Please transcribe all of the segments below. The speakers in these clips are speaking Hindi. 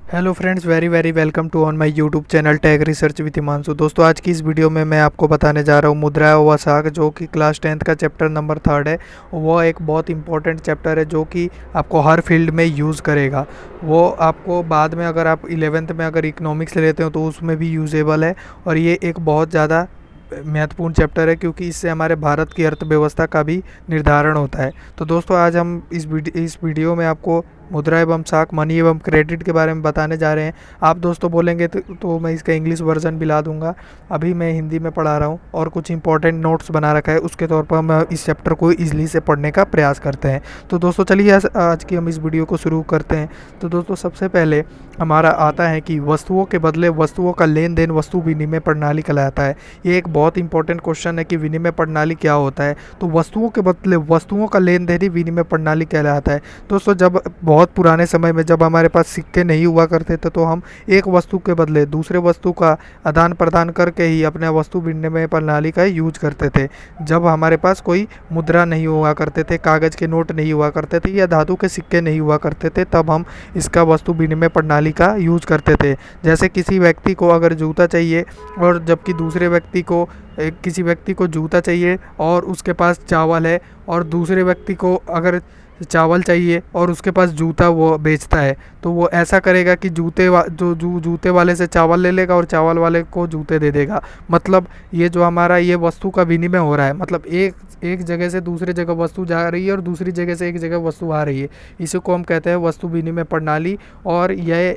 Hello friends, very very welcome to on my YouTube channel Tech Research with Himanshu. दोस्तों, आज की इस वीडियो में मैं आपको बताने जा रहा हूँ मुद्रा व साख, जो कि क्लास 10th का चैप्टर नंबर 3 है। वो एक बहुत इंपॉर्टेंट चैप्टर है जो कि आपको हर फील्ड में यूज़ करेगा। वो आपको बाद में, अगर आप 11th में अगर इकोनॉमिक्स लेते हो तो उसमें भी यूजेबल है। और ये एक बहुत ज़्यादा महत्वपूर्ण चैप्टर है क्योंकि इससे हमारे भारत की अर्थव्यवस्था का भी निर्धारण होता है। तो दोस्तों, आज हम इस वीडियो में आपको मुद्रा एवं साख, मनी एवं क्रेडिट के बारे में बताने जा रहे हैं। आप दोस्तों बोलेंगे तो मैं इसका इंग्लिश वर्जन भी ला दूंगा। अभी मैं हिंदी में पढ़ा रहा हूँ और कुछ इंपॉर्टेंट नोट्स बना रखा है, उसके तौर पर हम इस चैप्टर को ईजिली से पढ़ने का प्रयास करते हैं। तो दोस्तों चलिए आज की हम इस वीडियो को शुरू करते हैं। तो दोस्तों, सबसे पहले हमारा आता है कि वस्तुओं के बदले वस्तुओं का लेन देन वस्तु विनिमय प्रणाली कहलाता है। ये एक बहुत इंपॉर्टेंट क्वेश्चन है कि विनिमय प्रणाली क्या होता है। तो वस्तुओं के बदले वस्तुओं का लेन देन ही विनिमय प्रणाली कहलाता है। दोस्तों, जब बहुत पुराने समय में जब हमारे पास सिक्के नहीं हुआ करते थे तो हम एक वस्तु के बदले दूसरे वस्तु का आदान प्रदान करके ही अपने वस्तु विनिमय प्रणाली का यूज करते थे। जब हमारे पास कोई मुद्रा नहीं हुआ करते थे, कागज़ के नोट नहीं हुआ करते थे या धातु के सिक्के नहीं हुआ करते थे, तब हम इसका वस्तु विनिमय प्रणाली का यूज करते थे। जैसे किसी व्यक्ति को अगर जूता चाहिए और जबकि दूसरे व्यक्ति को किसी व्यक्ति को जूता चाहिए और उसके पास चावल है, और दूसरे व्यक्ति को अगर चावल चाहिए और उसके पास जूता वो बेचता है, तो वो ऐसा करेगा कि जूते वाले से चावल ले लेगा और चावल वाले को जूते दे देगा। मतलब ये जो हमारा ये वस्तु का विनिमय हो रहा है, मतलब एक जगह से दूसरे जगह वस्तु जा रही है और दूसरी जगह से एक जगह वस्तु आ रही है। इसी को हम कहते हैं वस्तु विनिमय प्रणाली। और ये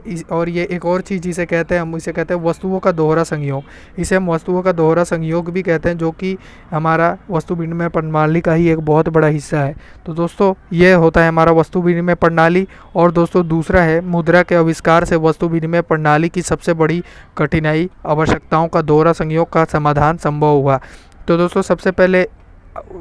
एक और चीज़ इसे कहते हैं, हम इसे कहते हैं वस्तुओं का दोहरा संयोग। इसे हम वस्तुओं का दोहरा संयोग भी कहते हैं, जो कि हमारा वस्तु विनिमय प्रणाली का ही एक बहुत बड़ा हिस्सा है। तो दोस्तों, ये होता है हमारा वस्तु विनिमय प्रणाली। और दोस्तों, दूसरा है मुद्रा के आविष्कार से वस्तु विनिमय प्रणाली की सबसे बड़ी कठिनाई, आवश्यकताओं का दोहरा संयोग का समाधान संभव हुआ। तो दोस्तों, सबसे पहले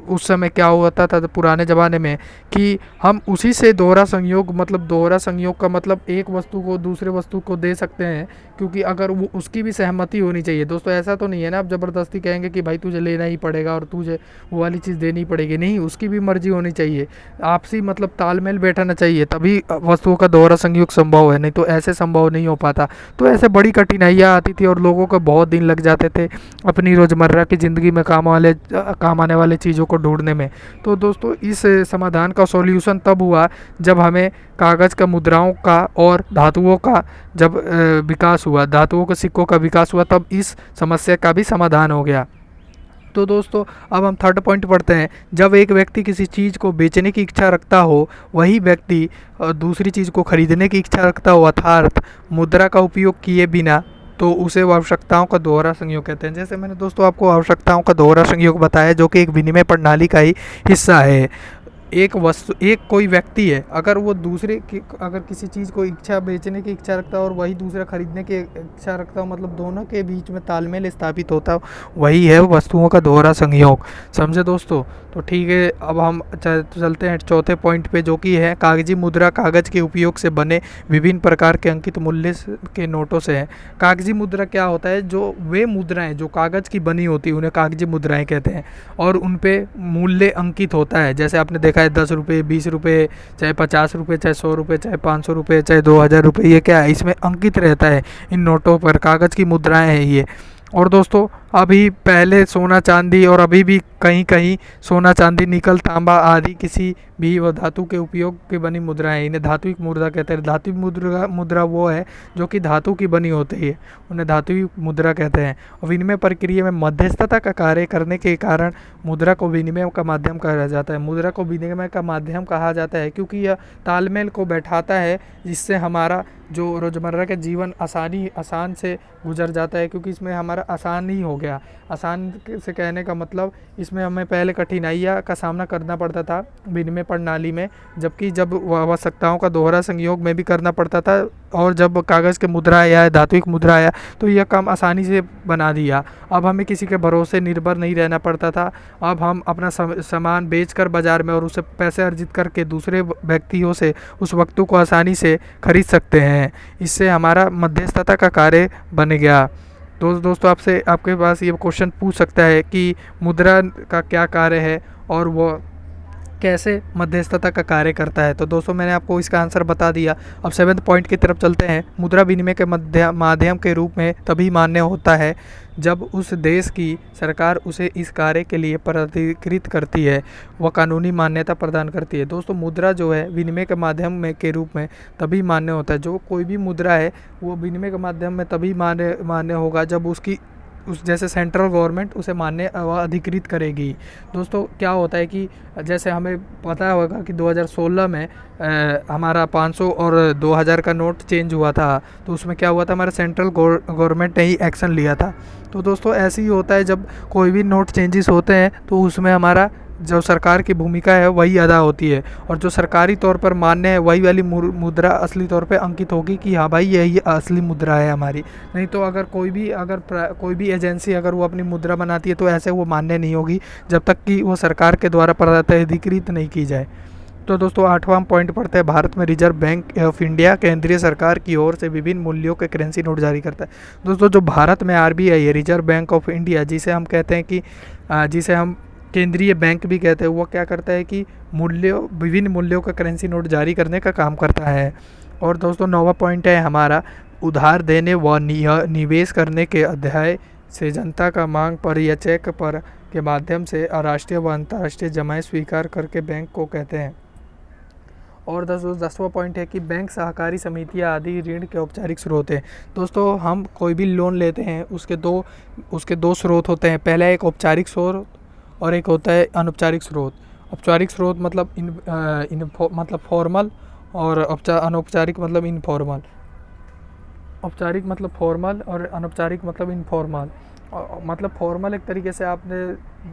उस समय क्या होता था पुराने ज़माने में कि हम उसी से दोहरा संयोग, मतलब दोहरा संयोग का मतलब एक वस्तु को दूसरे वस्तु को दे सकते हैं, क्योंकि अगर वो उसकी भी सहमति होनी चाहिए। दोस्तों, ऐसा तो नहीं है ना आप ज़बरदस्ती कहेंगे कि भाई तुझे लेना ही पड़ेगा और तुझे वो वाली चीज़ देनी पड़ेगी। नहीं, उसकी भी मर्जी होनी चाहिए, आपसी मतलब तालमेल बैठाना चाहिए, तभी वस्तुओं का दोहरा संयोग संभव है, नहीं तो ऐसे संभव नहीं हो पाता। तो ऐसे बड़ी कठिनाइयाँ आती थी और लोगों को बहुत दिन लग जाते थे अपनी रोज़मर्रा की ज़िंदगी में काम आने वाले चीज़ों को ढूंढने में। तो दोस्तों, इस समाधान का सॉल्यूशन तब हुआ जब हमें कागज़ का, मुद्राओं का और धातुओं का जब विकास हुआ, धातुओं के सिक्कों का विकास हुआ, तब इस समस्या का भी समाधान हो गया। तो दोस्तों, अब हम थर्ड पॉइंट पढ़ते हैं। जब एक व्यक्ति किसी चीज़ को बेचने की इच्छा रखता हो, वही व्यक्ति दूसरी चीज़ को खरीदने की इच्छा रखता हो, अर्थात मुद्रा का उपयोग किए बिना, तो उसे आवश्यकताओं का दोहरा संयोग कहते हैं। जैसे मैंने दोस्तों आपको आवश्यकताओं का दोहरा संयोग बताया, जो कि एक विनिमय प्रणाली का ही हिस्सा है। कोई व्यक्ति है, अगर वो अगर किसी चीज़ को इच्छा बेचने की इच्छा रखता है और वही दूसरा खरीदने की इच्छा रखता हो, मतलब दोनों के बीच में तालमेल स्थापित होता है, वही है वस्तुओं का दोहरा संयोग। समझे दोस्तों? तो ठीक है, अब हम चलते हैं चौथे पॉइंट पे, जो कि है कागजी मुद्रा। कागज़ के उपयोग से बने विभिन्न प्रकार के अंकित मूल्य के नोटों से है। कागजी मुद्रा क्या होता है? जो वे मुद्राएं जो कागज़ की बनी होती है उन्हें कागजी मुद्राएं कहते हैं, और उन पे मूल्य अंकित होता है। जैसे आपने देखा है 10 रुपये, 20 रुपये, चाहे 50 रुपये, चाहे 100 रुपये, चाहे 500 रुपये, चाहे 2000 रुपये, ये क्या है, इसमें अंकित रहता है। इन नोटों पर कागज़ की मुद्राएं हैं ये। और दोस्तों, अभी पहले सोना चांदी और अभी भी कहीं कहीं सोना चांदी, निकल, तांबा आदि किसी भी धातु के उपयोग की बनी मुद्राएं, इन्हें धात्विक मुद्रा कहते हैं। धात्विक मुद्रा वो है जो कि धातु की बनी होती है, उन्हें धात्विक मुद्रा कहते हैं। और विनिमय प्रक्रिया में मध्यस्थता का कार्य करने के कारण मुद्रा को विनिमय का माध्यम कहा जाता है। मुद्रा को विनिमय का माध्यम कहा जाता है क्योंकि यह तालमेल को बैठाता है, जिससे हमारा जो रोज़मर्रा के जीवन आसान से गुजर जाता है, क्योंकि इसमें हमारा आसान ही हो गया। आसान से कहने का मतलब, इसमें हमें पहले कठिनाइयाँ का सामना करना पड़ता था विनिमय प्रणाली में, जबकि जब आवश्यकताओं का दोहरा संयोग में भी करना पड़ता था, और जब कागज़ के मुद्रा आया, धात्विक मुद्रा आया, तो यह काम आसानी से बना दिया। अब हमें किसी के भरोसे निर्भर नहीं रहना पड़ता था। अब हम अपना सामान बेचकर बाज़ार में और उसे पैसे अर्जित करके दूसरे व्यक्तियों से उस वस्तु को आसानी से खरीद सकते हैं। इससे हमारा मध्यस्थता का कार्य बन गया। दोस्तों, आपके पास ये क्वेश्चन पूछ सकता है कि मुद्रा का क्या कार्य है, और वो कैसे मध्यस्थता का कार्य करता है। तो दोस्तों मैंने आपको इसका आंसर बता दिया। अब 7th पॉइंट की तरफ चलते हैं। मुद्रा विनिमय के माध्यम के रूप में तभी मान्य होता है जब उस देश की सरकार उसे इस कार्य के लिए प्राधिकृत करती है, वह कानूनी मान्यता प्रदान करती है। दोस्तों मुद्रा जो है विनिमय के माध्यम में के रूप में तभी मान्य होता है। जो कोई भी मुद्रा है वो विनिमय के माध्यम में तभी मान्य होगा जब उसकी उस जैसे सेंट्रल गवर्नमेंट उसे मान्य व अधिकृत करेगी। दोस्तों क्या होता है कि जैसे हमें पता होगा कि 2016 में हमारा 500 और 2000 का नोट चेंज हुआ था, तो उसमें क्या हुआ था, हमारा सेंट्रल गवर्नमेंट ने ही एक्शन लिया था। तो दोस्तों ऐसे ही होता है जब कोई भी नोट चेंजेस होते हैं तो उसमें हमारा जो सरकार की भूमिका है वही अदा होती है, और जो सरकारी तौर पर मान्य है वही वाली मुद्रा असली तौर पे अंकित होगी कि हाँ भाई यही असली मुद्रा है हमारी। नहीं तो अगर कोई भी एजेंसी अगर वो अपनी मुद्रा बनाती है तो ऐसे वो मान्य नहीं होगी जब तक कि वो सरकार के द्वारा प्राधिकृत नहीं की जाए। तो दोस्तों 8वां पॉइंट पढ़ते हैं। भारत में रिजर्व बैंक ऑफ इंडिया केंद्रीय सरकार की ओर से विभिन्न मूल्यों के करेंसी नोट जारी करता है। दोस्तों जो भारत में आरबीआई है, रिजर्व बैंक ऑफ इंडिया, जिसे हम कहते हैं कि जिसे हम केंद्रीय बैंक भी कहते हैं, वो क्या करता है कि विभिन्न मूल्यों का करेंसी नोट जारी करने का काम करता है। और दोस्तों 9वां पॉइंट है हमारा, उधार देने व निवेश करने के अध्याय से जनता का मांग पर या चेक पर के माध्यम से राष्ट्रीय व अंतर्राष्ट्रीय जमाएं स्वीकार करके बैंक को कहते हैं। और 10वां पॉइंट है कि बैंक, सहकारी समितियाँ आदि ऋण के औपचारिक स्रोत हैं। दोस्तों हम कोई भी लोन लेते हैं उसके दो स्रोत होते हैं। पहला एक औपचारिक स्रोत और एक होता है अनौपचारिक स्रोत। औपचारिक स्रोत मतलब मतलब फॉर्मल, और अनौपचारिक मतलब इनफॉर्मल। औपचारिक मतलब फॉर्मल और अनौपचारिक मतलब इनफॉर्मल। मतलब फॉर्मल एक तरीके से आपने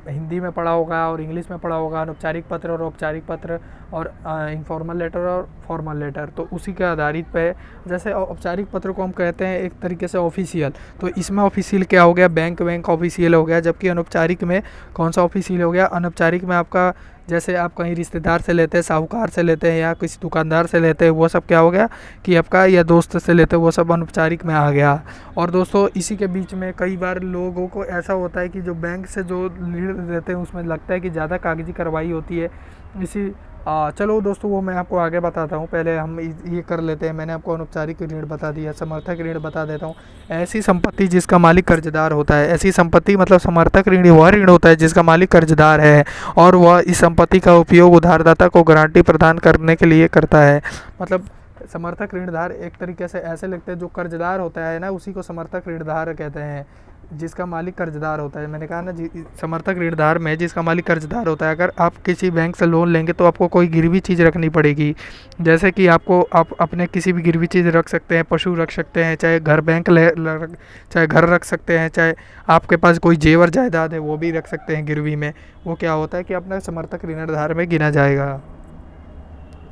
हिंदी में पढ़ा होगा और इंग्लिश में पढ़ा होगा, अनौपचारिक पत्र और औपचारिक पत्र, और इनफॉर्मल लेटर और फॉर्मल लेटर, तो उसी के आधारित पे। जैसे औपचारिक पत्र को हम कहते हैं एक तरीके से ऑफिशियल, तो इसमें ऑफिशियल क्या हो गया, बैंक ऑफिशियल हो गया। जबकि अनौपचारिक में कौन सा ऑफिशियल हो गया, अनौपचारिक में आपका जैसे आप कहीं रिश्तेदार से लेते हैं, साहूकार से लेते हैं या किसी दुकानदार से लेते हैं, वो सब क्या हो गया कि आपका, या दोस्त से लेते हैं, वो सब अनौपचारिक में आ गया। और दोस्तों इसी के बीच में कई बार लोगों को ऐसा होता है कि जो बैंक से जो ऋण देते हैं उसमें लगता है कि ज़्यादा कागजी कार्रवाई होती है। चलो दोस्तों वो मैं आपको आगे बताता हूँ। पहले हम ये कर लेते हैं। मैंने आपको अनौपचारिक ऋण बता दिया, समर्थक ऋण बता देता हूँ। ऐसी संपत्ति जिसका मालिक कर्जदार होता है। ऐसी संपत्ति मतलब समर्थक ऋण वह ऋण होता है जिसका मालिक कर्जदार है और वह इस संपत्ति का उपयोग उधारदाता को गारंटी प्रदान करने के लिए करता है। मतलब समर्थक ऋणधार एक तरीके से ऐसे लगते हैं, जो कर्जदार होता है ना उसी को समर्थक ऋणधार कहते हैं, जिसका मालिक कर्जदार होता है। मैंने कहा ना समर्थक ऋणधार में जिसका मालिक कर्जदार होता है। अगर आप किसी बैंक से लोन लेंगे तो आपको कोई गिरवी चीज़ रखनी पड़ेगी, जैसे कि आप अपने किसी भी गिरवी चीज़ रख सकते हैं, पशु रख सकते हैं, चाहे चाहे घर रख सकते हैं, चाहे आपके पास कोई जेवर जायदाद है वो भी रख सकते हैं गिरवी में। वो क्या होता है कि अपना समर्थक ऋणधार में गिना जाएगा।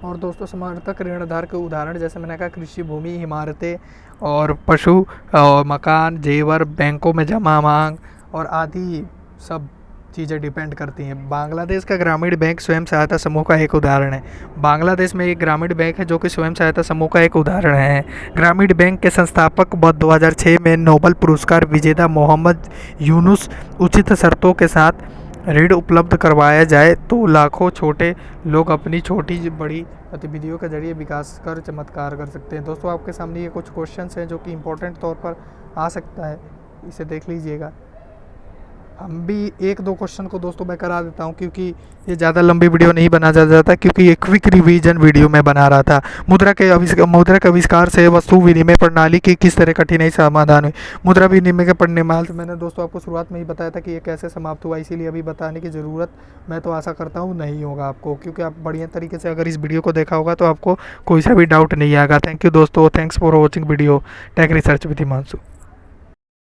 और दोस्तों समर्थक ऋणधार के उदाहरण जैसे मैंने कहा, कृषि भूमि, इमारतें और पशु और मकान, जेवर, बैंकों में जमा मांग और आदि सब चीज़ें डिपेंड करती हैं। बांग्लादेश का ग्रामीण बैंक स्वयं सहायता समूह का एक उदाहरण है। बांग्लादेश में एक ग्रामीण बैंक है जो कि स्वयं सहायता समूह का एक उदाहरण है। ग्रामीण बैंक के संस्थापक व 2006 में नोबेल पुरस्कार विजेता मोहम्मद यूनुस उचित शर्तों के साथ ऋण उपलब्ध करवाया जाए तो लाखों छोटे लोग अपनी छोटी बड़ी गतिविधियों के जरिए विकास कर चमत्कार कर सकते हैं। दोस्तों आपके सामने ये कुछ क्वेश्चंस हैं जो कि इम्पोर्टेंट तौर पर आ सकता है, इसे देख लीजिएगा। हम भी 1-2 क्वेश्चन को दोस्तों मैं करा देता हूं, क्योंकि ये ज़्यादा लंबी वीडियो नहीं बना जाता, क्योंकि ये क्विक रिवीजन वीडियो मैं बना रहा था। मुद्रा के आविष्कार से वस्तु विनिमय प्रणाली की किस तरह कठिनाई समाधान हुई। मुद्रा विनिमय के परिणाम मैंने दोस्तों आपको शुरुआत में ही बताया था कि ये कैसे समाप्त हुआ, इसीलिए अभी बताने की ज़रूरत मैं तो आशा करता हूँ नहीं होगा आपको, क्योंकि आप बढ़िया तरीके से अगर इस वीडियो को देखा होगा तो आपको कोई सा भी डाउट नहीं आएगा। थैंक यू दोस्तों, thanks for watching video Tech Research with Himanshu.